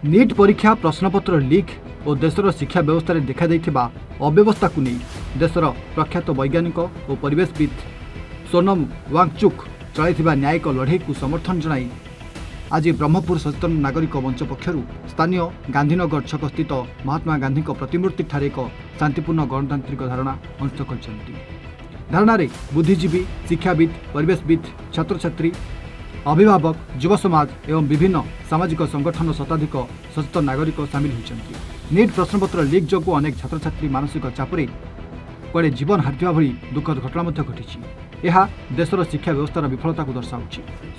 NEET परीक्षा प्रश्नपत्र leak और देशर शिक्षा व्यवस्था में देखा अव्यवस्था को नहीं देशर प्रख्यात वैज्ञानिक और परिवेशविद सोनम वांगचुक चलैथिबा न्यायिक लड़े को समर्थन जनाई आज ब्रह्मपुर सचेतन नागरिक मंच पक्षर स्थानीय गांधीनगर छक स्थित महात्मा गांधी प्रतिमूर्ति ठारे एक शांतिपूर्ण गणतांत्रिक धारणा अनुष्ठित कर धारणा बुद्धिजीवी शिक्षाविद परिवेशविद छात्र छात्री अभिभावक युव समाज एवं विभिन्न सामाजिक संगठन शताधिक सचेतन नागरिक सामिल होती। नीट प्रश्नपत्र लीक जो अनेक छात्र छात्री मानसिक चापरे कड़े जीवन हारिया भली दुखद घटना घटी यह देशर शिक्षा व्यवस्थार विफलता को दर्शाऊँ।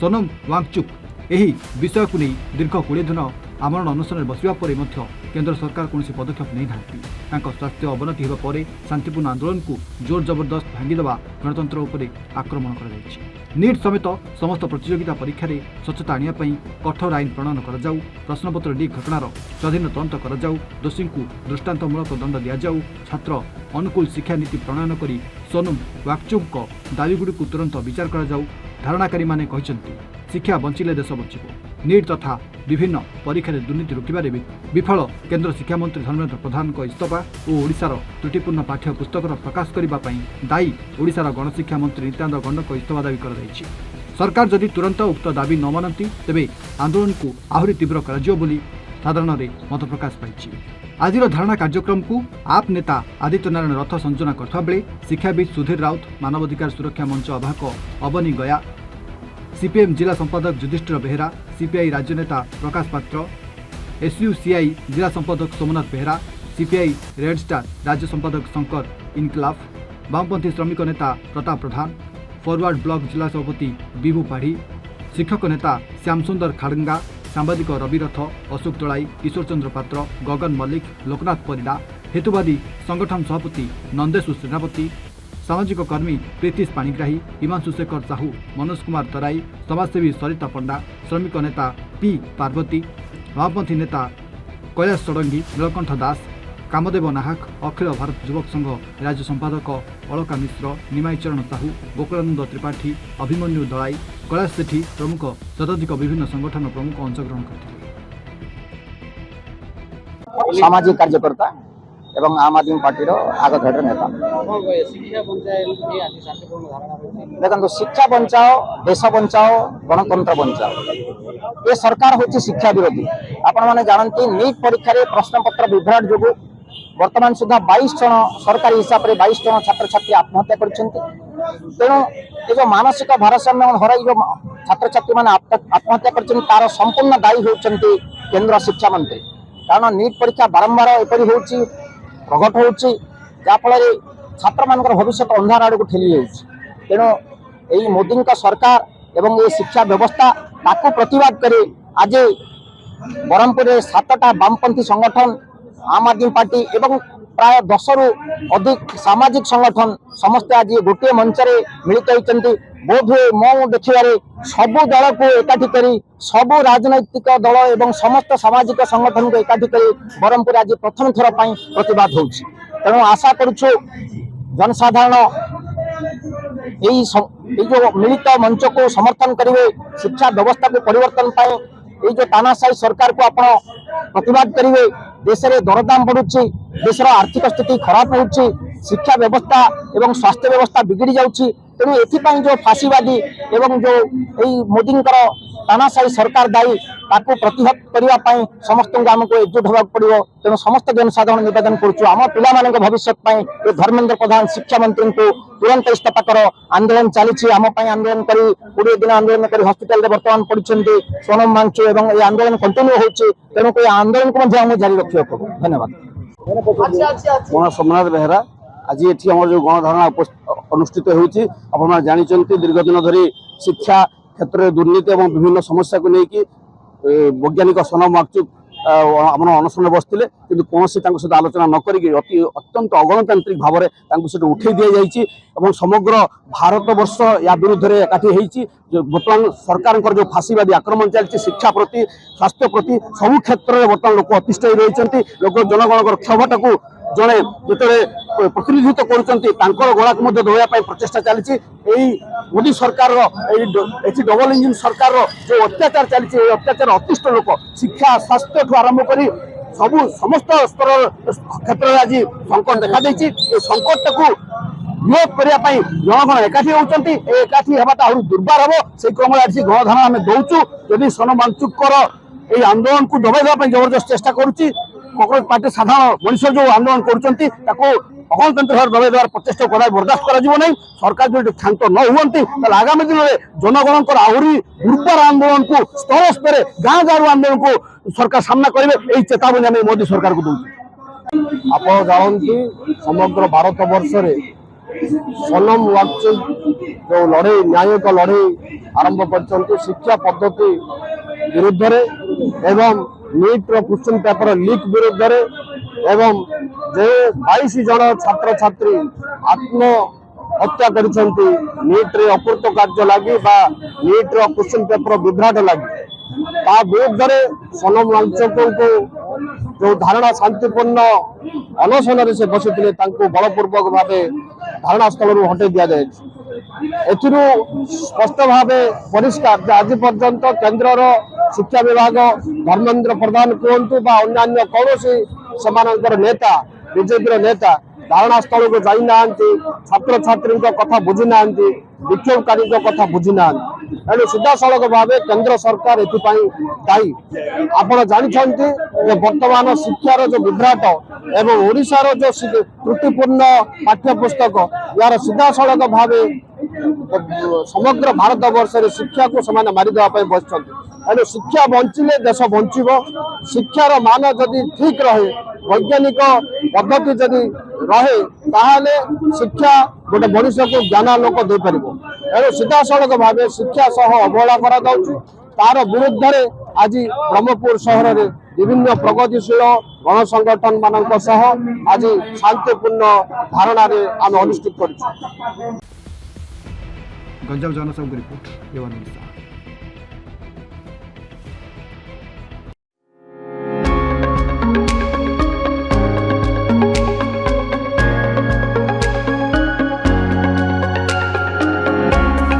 सोनम वांगचुक यही विषय को नहीं दीर्घ 20 दिन आमरण अनशन बसवा पर केंद्र सरकार कौन पदक्षेप नहीं ना स्वास्थ्य अवनति होगा पर शांतिपूर्ण आंदोलन को जोर जबरदस्त भांगीदेवा गणतंत्र उपर आक्रमण कर नीट समेत समस्त प्रतियोगिता परीक्षा रे स्वच्छता आने कठोर आईन प्रणयन कर प्रश्नपत्र लीक घटनार स्वाधीन तदंत कर दोषी को दृष्टांतमूलक दंड दिजाऊ छात्र अनुकूल शिक्षा नीति प्रणयन कर सोनम वांगचुक दाबीगुड़ी को तुरंत विचार कर धारणाकारी माने कहते शिक्षा बंचिले देश बंचिब। नीट तथा विभिन्न परीक्षा दुर्नीति रोकबार विफल केंद्र शिक्षा मंत्री धर्मेंद्र प्रधान इस्तफा और ओडिशार त्रुटिपूर्ण पाठ्य पुस्तकर प्रकाश करने दायी ओडिशार गणशिक्षा मंत्री नित्यानंद गंडक इस्तफा दाबी कर सरकार जदि तुरंत उक्त दाबी न मानती तेबे आंदोलन को आहरी तीव्र कर साधारण मत प्रकाश पाई। आज धारणा कार्यक्रम को आप नेता आदित्य नारायण रथ संयोजना करता बेले शिक्षाविद सुधीर राउत मानवाधिकार सुरक्षा मंच आवाहक अवनी गया सीपीएम जिला संपादक युधिष्ठिर बेहेरा सीपीआई राज्य नेता प्रकाश पात्र एसयूसीआई जिला संपादक Somnath Behera CPI red star राज्य संपादक शंकर इनकलाफ वामपंथी श्रमिक नेता प्रताप प्रधान फॉरवर्ड ब्लॉक जिला सभापति विभू पाढ़ी शिक्षक नेता श्यामसुंदर खाड़ंगा सांबादिक रविरथ अशोक तोलाई किशोर चंद्र पात्र गगन मल्लिक लोकनाथ परिडा हेतुवादी संगठन सभापति नंदेशु सेनापति सामाजिक कर्मी प्रीतिश पाणिग्राही हिमांशु शेखर साहू मनोज कुमार तराई समाजसेवी सरिता पंडा श्रमिक नेता पी पार्वती वामपंथी नेता कैलाश षडंगी नीलकंठ दास कामदेव नाहक अखिल भारत युवक संघ राज्य संपादक अलका मिश्र निमाई चरण साहू गोकुलानंद त्रिपाठी अभिमन्यु दलाई कैलाश सेठी प्रमुख शताधिक विभिन्न संगठन प्रमुख अंशग्रहण करते। सामाजिक कार्यकर्ता एवं आम आदमी पार्टी आगधाड़ी नेता देखो शिक्षा बचाओ देश बचाओ गणतंत्र बचाओ ये सरकार हूँ शिक्षा विरोधी। आपण मैंने जानती नीट परीक्षा रे प्रश्नपत्र विभ्राट जो वर्तमान सुधा 22 जन सरकारी हिसाब से 22 जन छात्र छात्री आत्महत्या कर तेणु ये जो मानसिक भारसाम्य हर जो छात्र छात्री मैंने आत्महत्या कर तार संपूर्ण दायी होती केंद्र शिक्षा मंत्री। कारण नीट परीक्षा बारंबार एपरी हो प्रकट होफल छात्र मान भविष्य अंधार आड़ को ठेली तेणु यही मोदी का सरकार एवं ये शिक्षा व्यवस्था ताकू प्रतिवाद करे आज ब्रह्मपुर 7टा वामपंथी संगठन आम आदमी पार्टी एवं प्राय 10 रु अधिक सामाजिक संगठन समस्ते आज गोटे मंच मिलित होती बोध हुए मो देखिए सबू दल को एकाठी करी सबू राजनैतिक दल एवं समस्त सामाजिक संगठन को एकाठी करी ब्रह्मपुर आज प्रथम थर प्रतिवाद होउछि। तेणु आशा करुछु जनसाधारण यही जो मिलित मंच को समर्थन करेंगे शिक्षा व्यवस्था को परिवर्तन पाए ये जो तानाशाही सरकार को आपण प्रतिवाद करेंगे। देश में दरदाम बढ़ुची देशर आर्थिक स्थिति खराब होउछि शिक्षा व्यवस्था एवं स्वास्थ्य व्यवस्था बिगड़ी जाउछि तेणु एथिपाई जो फाशीवादी एवं जो यही मोदी तानाशाही सरकार दायी ताकू प्रतिहत करने समस्त आमको एकजुट होगा पड़ो। तेणु समस्त जनसाधारण निवेदन करुँ आम पिला भविष्य ये धर्मेंद्र प्रधान शिक्षा मंत्री को तुरंत इस्तीफा कर आंदोलन चली आम आंदोलन कर 20 दिन आंदोलन कर हस्पिटाल बर्तमान पड़ी सोनम वांगचुक एवं ये आंदोलन कंटिन्यू होती तेणु ये आंदोलन को जारी रखा पड़ो। धन्यवाद। मो सोमनाथ बेहेरा आज ये जो गणधारणा अनुष्ठित होती आप जानते दीर्घ दिन धरी शिक्षा क्षेत्र में दुर्नीति और विभिन्न समस्या को लेकिन वैज्ञानिक सोनम वांगचुक आम अनशन बसते कि कौन सहित आलोचना न करी अत्यंत अगणतांत्रिक भाव में उठे दि जाइए समग्र भारत वर्ष या विरुद्ध में एकाठी बर्तमान सरकार जो फाशीवादी आक्रमण चलती शिक्षा प्रति स्वास्थ्य प्रति सबु क्षेत्र में बर्तमान लोक अतिष्ठ रही लोक जनगण क्षमता को ଜଣେ ଯେତେବେଳେ ପ୍ରତିନିଧିତ୍ୱ କରୁଛନ୍ତି ତାଙ୍କର ଗଳାକୁ ମଧ୍ୟ ଦବାଇବା ପାଇଁ ପ୍ରଚେଷ୍ଟା ଚାଲିଛି। ଏଇ ମୋଦି ସରକାରର ଏଠି ଡବଲ ଇଞ୍ଜିନ ସରକାରର ଯୋଉ ଅତ୍ୟାଚାର ଚାଲିଛି, এই ଅତ୍ୟାଚାର ଅତିଷ୍ଠ ଲୋକ ଶିକ୍ଷା ସ୍ୱାସ୍ଥ୍ୟଠୁ ଆରମ୍ଭ କରି ସମସ୍ତ ସ୍ତର କ୍ଷେତ୍ରରେ ଆଜି ସଂକଟ ଦେଖାଦେଇଛି। এই সংকটটাକୁ ବିରୋଧ କରିବା ପାଇଁ ଜନଗଣ ଏକାଠି ହେଉଛନ୍ତି। ଏ ଏକାଠି ହେବାଟା ଆହୁରି ଦୁର୍ବାର ହେବ। ସେଇ କ୍ରମରେ ଆଜି ଗଣଧାରଣା ଆମେ ଦଉଛୁ। ଯଦି ସୋନମ ୱାଙ୍ଗଚୁକଙ୍କର এই আন্দোলনକୁ দবাই দেওয়া ପାଇଁ জবରদস্ତ চেষ্টা କରୁଛି। কংগ্রেস পার্টি সাধারণ মনীষ যে আন্দোলন করছেন তাকে অগণতন্ত্র ভাবে দবাই দেওয়ার প্রচেষ্টা করা বরদাস্ত করা যাব না। সরকার যদি ক্ষান্ত ন হুঁতি তাহলে আগামী দিনের জনগণଙ୍କର আহুরি দুর্বার আন্দোলনକୁ স্তরে স্তরে গাঁ গাঁর আন্দোলনକୁ সরকার সামনা করবে, এই চেতাবনী আমি মোদী সরকারকে দৌছু। ଆପଣ ଜାଣନ୍ତି ସମଗ୍ର ଭାରତ ବର୍ଷରେ ସୋନମ ୱାଙ୍ଗଚୁକ ଯେଉଁ ଲଢ଼େଇ ନ୍ୟାୟିକ ଲଢ଼େଇ ଆରମ୍ଭ କରିଛନ୍ତି ଶିକ୍ଷା ପଦ୍ଧତି ବିରୁଦ୍ଧରେ ଏବଂ ନିଟ୍ର କ୍ୱେଶ୍ଚିନ୍ ପେପର ଲିକ୍ ବିରୁଦ୍ଧରେ ଏବଂ ଯେ 22 ଜଣ ଛାତ୍ରଛାତ୍ରୀ ଆତ୍ମହତ୍ୟା କରିଛନ୍ତି ନିଟ୍ରେ ଅକୃତ କାର୍ଯ୍ୟ ଲାଗି ବା ନିଟ୍ର କ୍ୱେଶ୍ଚିନ୍ ପେପର ବିଭ୍ରାଟ ଲାଗି, ତା ବିରୁଦ୍ଧରେ ସୋନମ ୱାଙ୍ଗଚୁକଙ୍କୁ ଯେଉଁ ଧାରଣା ଶାନ୍ତିପୂର୍ଣ୍ଣ ଅନଶନରେ ସେ ବସିଥିଲେ ତାଙ୍କୁ ବଳପୂର୍ବକ ଭାବେ ଧାରଣାସ୍ଥଳରୁ ହଟେଇ ଦିଆଯାଇଛି। ଏଥିରୁ ସ୍ପଷ୍ଟ ଭାବେ ପରିଷ୍କାର ଯେ ଆଜି ପର୍ଯ୍ୟନ୍ତ କେନ୍ଦ୍ରର ଶିକ୍ଷା ବିଭାଗ ଧର୍ମେନ୍ଦ୍ର ପ୍ରଧାନ କୁହନ୍ତୁ ବା ଅନ୍ୟାନ୍ୟ କୌଣସି ସେମାନଙ୍କର ନେତା ବିଜେପିର ନେତା ଧାରଣାସ୍ଥଳକୁ ଯାଇନାହାନ୍ତି, ଛାତ୍ରଛାତ୍ରୀଙ୍କ କଥା ବୁଝି ନାହାନ୍ତି, ବିକ୍ଷୋଭକାରୀଙ୍କ କଥା ବୁଝି ନାହାନ୍ତି। ଏଣୁ ସିଧାସଳଖ ଭାବେ କେନ୍ଦ୍ର ସରକାର ଏଥିପାଇଁ ଦାୟୀ। ଆପଣ ଜାଣିଛନ୍ତି ଯେ ବର୍ତ୍ତମାନ ଶିକ୍ଷାର ଯେଉଁ ବିଭ୍ରାଟ ଏବଂ ଓଡ଼ିଶାର ଯେଉଁ ତ୍ରୁଟିପୂର୍ଣ୍ଣ ପାଠ୍ୟପୁସ୍ତକ ଏହାର ସିଧାସଳଖ ଭାବେ ସମଗ୍ର ଭାରତ ବର୍ଷରେ ଶିକ୍ଷାକୁ ସେମାନେ ମାରିଦେବା ପାଇଁ ବସିଛନ୍ତି। ଏଣୁ ଶିକ୍ଷା ବଞ୍ଚିଲେ ଦେଶ ବଞ୍ଚିବ। ଶିକ୍ଷାର ମାନ ଯଦି ଠିକ ରହେ, ବୈଜ୍ଞାନିକ ପଦ୍ଧତି ଯଦି ରହେ, ତାହେଲେ ଶିକ୍ଷା ଗୋଟେ ମଣିଷକୁ ଜ୍ଞାନ ଲୋକ ଦେଇପାରିବ। ଏଣୁ ସିଧାସଳଖ ଭାବେ ଶିକ୍ଷା ସହ ଅବହେଳା କରାଯାଉଛି। ତାର ବିରୁଦ୍ଧରେ ଆଜି ବ୍ରହ୍ମପୁର ସହରରେ ବିଭିନ୍ନ ପ୍ରଗତିଶୀଳ ଗଣସଂଗଠନ ମାନଙ୍କ ସହ ଆଜି ଶାନ୍ତିପୂର୍ଣ୍ଣ ଧାରଣାରେ ଆମେ ଅନୁଷ୍ଠିତ କରିଛୁ। ଗଞ୍ଜାମ ଜନସଂଘ ରିପୋର୍ଟ।